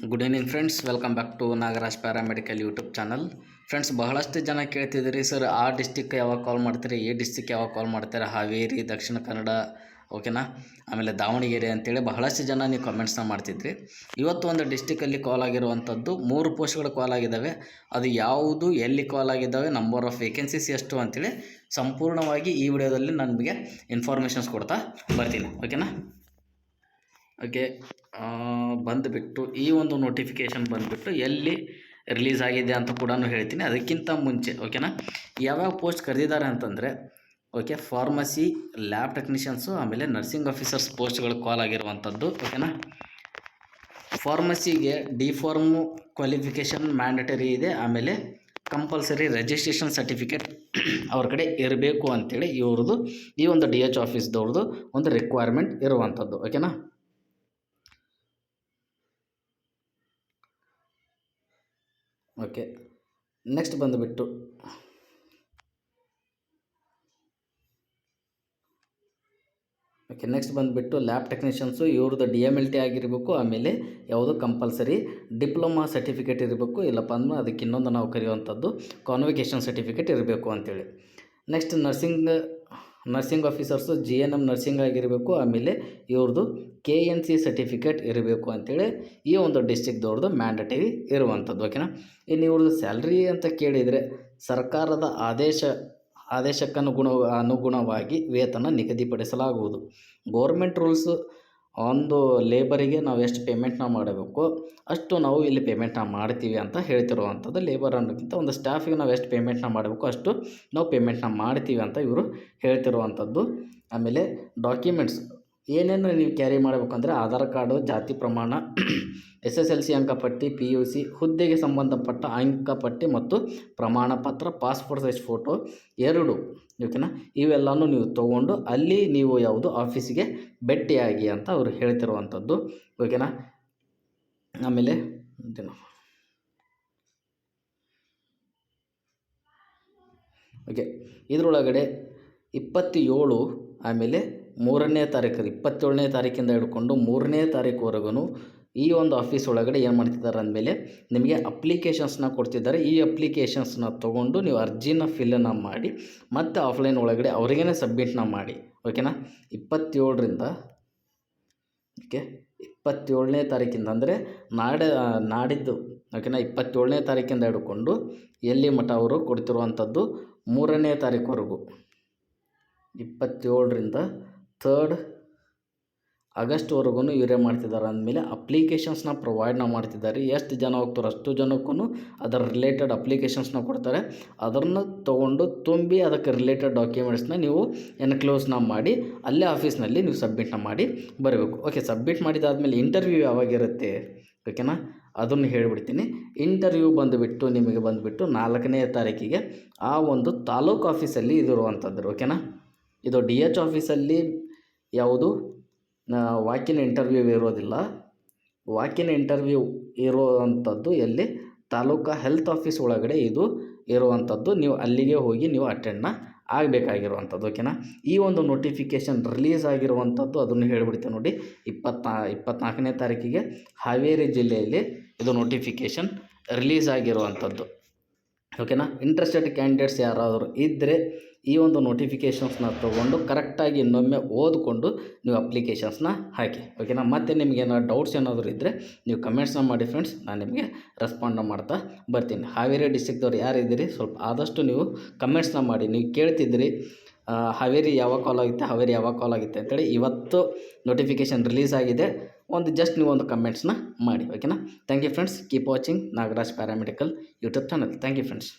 Good evening friends, welcome back to Nagaraj paramedical YouTube channel. Friends, ಬಹಳಷ್ಟು ಜನ ಕೇಳ್ತಿದ್ದೀರಿ, sir ಆ district ಯಾವಾಗ ಕಾಲ್ ಮಾಡ್ತೀರಿ, ಈ ಡಿಸ್ಟಿಕ್ ಯಾವಾಗ ಕಾಲ್ ಮಾಡ್ತಾರೆ, ಹಾವೇರಿ, ದಕ್ಷಿಣ ಕನ್ನಡ, ಓಕೆನಾ, ಆಮೇಲೆ ದಾವಣಗೆರೆ ಅಂತೇಳಿ ಬಹಳಷ್ಟು ಜನ ನೀವು ಕಮೆಂಟ್ಸ್ನ ಮಾಡ್ತಿದ್ರಿ. ಇವತ್ತು ಒಂದು ಡಿಸ್ಟಿಕಲ್ಲಿ ಕಾಲ್ ಆಗಿರುವಂಥದ್ದು 3 ಪೋಸ್ಟ್ಗಳು ಕಾಲ್ ಆಗಿದ್ದಾವೆ. ಅದು ಯಾವುದು, ಎಲ್ಲಿ ಕಾಲ್ ಆಗಿದ್ದಾವೆ, ನಂಬರ್ ಆಫ್ ವೇಕೆನ್ಸೀಸ್ ಎಷ್ಟು ಅಂತೇಳಿ ಸಂಪೂರ್ಣವಾಗಿ ಈ ವಿಡಿಯೋದಲ್ಲಿ ನಾನು ನಿಮಗೆ ಇನ್ಫಾರ್ಮೇಷನ್ಸ್ ಕೊಡ್ತಾ ಬರ್ತೀನಿ, ಓಕೆನಾ. ಓಕೆ, ಬಂದುಬಿಟ್ಟು ಈ ಒಂದು ನೋಟಿಫಿಕೇಷನ್ ಬಂದುಬಿಟ್ಟು ಎಲ್ಲಿ ರಿಲೀಸ್ ಆಗಿದೆ ಅಂತ ಕೂಡ ಹೇಳ್ತೀನಿ. ಅದಕ್ಕಿಂತ ಮುಂಚೆ ಓಕೆನಾ, ಯಾವ್ಯಾವ ಪೋಸ್ಟ್ ಕರೆದಿದ್ದಾರೆ ಅಂತಂದರೆ, ಓಕೆ, ಫಾರ್ಮಸಿ, ಲ್ಯಾಬ್ ಟೆಕ್ನಿಷಿಯನ್ಸು, ಆಮೇಲೆ ನರ್ಸಿಂಗ್ ಆಫೀಸರ್ಸ್ ಪೋಸ್ಟ್ಗಳು ಕಾಲ್ ಆಗಿರುವಂಥದ್ದು, ಓಕೆನಾ. ಫಾರ್ಮಸಿಗೆ ಡಿಫಾರ್ಮು ಕ್ವಾಲಿಫಿಕೇಷನ್ ಮ್ಯಾಂಡಟರಿ ಇದೆ, ಆಮೇಲೆ ಕಂಪಲ್ಸರಿ ರಿಜಿಸ್ಟ್ರೇಷನ್ ಸರ್ಟಿಫಿಕೇಟ್ ಅವ್ರ ಕಡೆ ಇರಬೇಕು ಅಂತೇಳಿ ಇವ್ರದ್ದು ಈ ಒಂದು DH ಆಫೀಸ್ದವ್ರದ್ದು ಒಂದು ರಿಕ್ವೈರ್ಮೆಂಟ್ ಇರುವಂಥದ್ದು, ಓಕೆನಾ. ಓಕೆ, ನೆಕ್ಸ್ಟ್ ಬಂದುಬಿಟ್ಟು ಲ್ಯಾಬ್ ಟೆಕ್ನಿಷಿಯನ್ಸು ಇವ್ರದ್ದು DMLT ಆಗಿರಬೇಕು, ಆಮೇಲೆ ಯಾವುದು ಕಂಪಲ್ಸರಿ ಡಿಪ್ಲೊಮಾ ಸರ್ಟಿಫಿಕೇಟ್ ಇರಬೇಕು, ಇಲ್ಲಪ್ಪ ಅಂದ್ರೆ ಅದಕ್ಕೆ ಇನ್ನೊಂದು ನಾವು ಕರೆಯುವಂಥದ್ದು ಕಾನ್ವಿಕೇಷನ್ ಸರ್ಟಿಫಿಕೇಟ್ ಇರಬೇಕು ಅಂತೇಳಿ. Next nursing officers GNM nursing ಆಗಿರಬೇಕು, ಆಮೇಲೆ ಇವ್ರದ್ದು KNC ಸರ್ಟಿಫಿಕೇಟ್ ಇರಬೇಕು ಅಂತೇಳಿ ಈ ಒಂದು ಡಿಸ್ಟಿಕ್ದವ್ರದ್ದು ಮ್ಯಾಂಡಟರಿ ಇರುವಂಥದ್ದು, ಓಕೆನಾ. ಇನ್ನು ಇವ್ರದ್ದು ಸ್ಯಾಲ್ರಿ ಅಂತ ಕೇಳಿದರೆ ಸರ್ಕಾರದ ಅನುಗುಣವಾಗಿ ವೇತನ ನಿಗದಿಪಡಿಸಲಾಗುವುದು. ಗೌರ್ಮೆಂಟ್ ರೂಲ್ಸು ಒಂದು ಲೇಬರಿಗೆ ನಾವು ಎಷ್ಟು ಪೇಮೆಂಟ್ನ ಮಾಡಬೇಕು ಅಷ್ಟು ನಾವು ಇಲ್ಲಿ ಪೇಮೆಂಟ್ನ ಮಾಡ್ತೀವಿ ಅಂತ ಹೇಳ್ತಿರುವಂಥದ್ದು. ಲೇಬರ್ ಅನ್ನೋಕ್ಕಿಂತ ಒಂದು ಸ್ಟಾಫಿಗೆ ನಾವು ಎಷ್ಟು ಪೇಮೆಂಟ್ನ ಮಾಡಬೇಕು ಅಷ್ಟು ನಾವು ಪೇಮೆಂಟ್ನ ಮಾಡ್ತೀವಿ ಅಂತ ಇವರು ಹೇಳ್ತಿರುವಂಥದ್ದು. ಆಮೇಲೆ ಡಾಕ್ಯುಮೆಂಟ್ಸ್ ಏನೇನು ನೀವು ಕ್ಯಾರಿ ಮಾಡಬೇಕಂದ್ರೆ ಆಧಾರ್ ಕಾರ್ಡು, ಜಾತಿ ಪ್ರಮಾಣ, SSLC ಅಂಕಪಟ್ಟಿ, PUC, ಹುದ್ದೆಗೆ ಸಂಬಂಧಪಟ್ಟ ಅಂಕಪಟ್ಟಿ ಮತ್ತು ಪ್ರಮಾಣ ಪತ್ರ, ಪಾಸ್ಪೋರ್ಟ್ ಸೈಜ್ ಫೋಟೋ 2, ಓಕೆನಾ. ಇವೆಲ್ಲನೂ ನೀವು ತೊಗೊಂಡು ಅಲ್ಲಿ ನೀವು ಯಾವುದು ಆಫೀಸಿಗೆ ಭೇಟಿಯಾಗಿ ಅಂತ ಅವರು ಹೇಳ್ತಿರುವಂಥದ್ದು, ಓಕೆನಾ. ಆಮೇಲೆ ಓಕೆ, ಇದರೊಳಗಡೆ 27 ಆಮೇಲೆ 3ನೇ ತಾರೀಕು 27ನೇ ತಾರೀಕಿಂದ ಹಿಡ್ಕೊಂಡು 3ನೇ ತಾರೀಕುವರೆಗೂ ಈ ಒಂದು ಆಫೀಸ್ ಒಳಗಡೆ ಏನು ಮಾಡ್ತಿದ್ದಾರೆ ಅಂದಮೇಲೆ ನಿಮಗೆ ಅಪ್ಲಿಕೇಶನ್ಸ್ನ ಕೊಡ್ತಿದ್ದಾರೆ. ಈ ಅಪ್ಲಿಕೇಶನ್ಸ್ನ ತೊಗೊಂಡು ನೀವು ಅರ್ಜಿನ ಫಿಲ್ಲನ್ನು ಮಾಡಿ ಮತ್ತು ಆಫ್ಲೈನ್ ಒಳಗಡೆ ಅವ್ರಿಗೇ ಸಬ್ಮಿಟ್ನ ಮಾಡಿ, ಓಕೆನಾ. 27ರಿಂದ ಓಕೆ 27ನೇ ತಾರೀಕಿಂದ ಅಂದರೆ ನಾಡಿದ್ದು ಓಕೆನಾ, 27ನೇ ತಾರೀಕಿಂದ ಹಿಡ್ಕೊಂಡು ಎಲ್ಲಿ ಮಟ್ಟ ಅವರು ಕೊಡ್ತಿರುವಂಥದ್ದು 3ನೇ ತಾರೀಕುವರೆಗೂ 27ರಿಂದ 3 ಆಗಸ್ಟ್ವರೆಗೂ ಇವರೇ ಮಾಡ್ತಿದ್ದಾರೆ. ಅಂದಮೇಲೆ ಅಪ್ಲಿಕೇಶನ್ಸ್ನ ಪ್ರೊವೈಡ್ನ ಮಾಡ್ತಿದ್ದಾರೆ. ಎಷ್ಟು ಜನ ಹೋಗ್ತಾರೋ ಅಷ್ಟು ಜನಕ್ಕೂ ಅದರ ರಿಲೇಟೆಡ್ ಅಪ್ಲಿಕೇಶನ್ಸ್ನ ಕೊಡ್ತಾರೆ. ಅದನ್ನು ತೊಗೊಂಡು ತುಂಬಿ ಅದಕ್ಕೆ ರಿಲೇಟೆಡ್ ಡಾಕ್ಯುಮೆಂಟ್ಸ್ನ ನೀವು ಎನ್ಕ್ಲೋಸ್ನ ಮಾಡಿ ಅಲ್ಲೇ ಆಫೀಸ್ನಲ್ಲಿ ನೀವು ಸಬ್ಮಿಟ್ನ ಮಾಡಿ ಬರಬೇಕು. ಓಕೆ, ಸಬ್ಮಿಟ್ ಮಾಡಿದಾದಮೇಲೆ ಇಂಟರ್ವ್ಯೂ ಯಾವಾಗಿರುತ್ತೆ ಓಕೆನಾ, ಅದನ್ನು ಹೇಳಿಬಿಡ್ತೀನಿ. ಇಂಟರ್ವ್ಯೂ ನಿಮಗೆ ಬಂದುಬಿಟ್ಟು 4ನೇ ತಾರೀಕಿಗೆ ಆ ಒಂದು ತಾಲೂಕು ಆಫೀಸಲ್ಲಿ ಇದಿರುವಂಥದ್ದು, ಓಕೆನಾ. ಇದು DH ಆಫೀಸಲ್ಲಿ ಯಾವುದು ವಾಕಿನ್ ಇಂಟರ್ವ್ಯೂ ಇರೋದಿಲ್ಲ. ವಾಕಿನ್ ಇಂಟರ್ವ್ಯೂ ಇರುವಂಥದ್ದು ಎಲ್ಲಿ ತಾಲೂಕು ಹೆಲ್ತ್ ಆಫೀಸ್ ಒಳಗಡೆ ಇದು ಇರುವಂಥದ್ದು. ನೀವು ಅಲ್ಲಿಗೆ ಹೋಗಿ ನೀವು ಅಟೆಂಡ್ನ ಆಗಬೇಕಾಗಿರುವಂಥದ್ದು, ಓಕೆನಾ. ಈ ಒಂದು ನೋಟಿಫಿಕೇಷನ್ ರಿಲೀಸ್ ಆಗಿರುವಂಥದ್ದು ಅದನ್ನು ಹೇಳಿಬಿಡ್ತೇವೆ ನೋಡಿ. 24ನೇ ತಾರೀಕಿಗೆ ಹಾವೇರಿ ಜಿಲ್ಲೆಯಲ್ಲಿ ಇದು ನೋಟಿಫಿಕೇಷನ್ ರಿಲೀಸ್ ಆಗಿರುವಂಥದ್ದು, ಓಕೆನಾ. ಇಂಟ್ರೆಸ್ಟೆಡ್ ಕ್ಯಾಂಡಿಡೇಟ್ಸ್ ಯಾರಾದರೂ ಇದ್ದರೆ ಈ ಒಂದು ನೋಟಿಫಿಕೇಷನ್ಸ್ನ ತೊಗೊಂಡು ಕರೆಕ್ಟಾಗಿ ಇನ್ನೊಮ್ಮೆ ಓದಿಕೊಂಡು ನೀವು ಅಪ್ಲಿಕೇಶನ್ಸ್ನ ಹಾಕಿ, ಓಕೆನಾ. ಮತ್ತು ನಿಮಗೆ ಡೌಟ್ಸ್ ಏನಾದರೂ ಇದ್ದರೆ ನೀವು ಕಮೆಂಟ್ಸ್ನ ಮಾಡಿ ಫ್ರೆಂಡ್ಸ್, ನಾನು ನಿಮಗೆ ರೆಸ್ಪಾಂಡ್ನ ಮಾಡ್ತಾ ಬರ್ತೀನಿ. ಹಾವೇರಿ ಡಿಸ್ಟಿಕ್ದವ್ರು ಯಾರಿದ್ದೀರಿ ಸ್ವಲ್ಪ ಆದಷ್ಟು ನೀವು ಕಮೆಂಟ್ಸ್ನ ಮಾಡಿ. ನೀವು ಕೇಳ್ತಿದ್ರಿ ಹಾವೇರಿ ಯಾವಾಗ ಕಾಲ್ ಆಗುತ್ತೆ ಅಂತೇಳಿ. ಇವತ್ತು ನೋಟಿಫಿಕೇಷನ್ ರಿಲೀಸ್ ಆಗಿದೆ. ನೀವು ಒಂದು ಕಮೆಂಟ್ಸ್ನ ಮಾಡಿ, ಓಕೆನಾ. Thank you friends, keep watching Nagaraj paramedical YouTube channel. Thank you friends.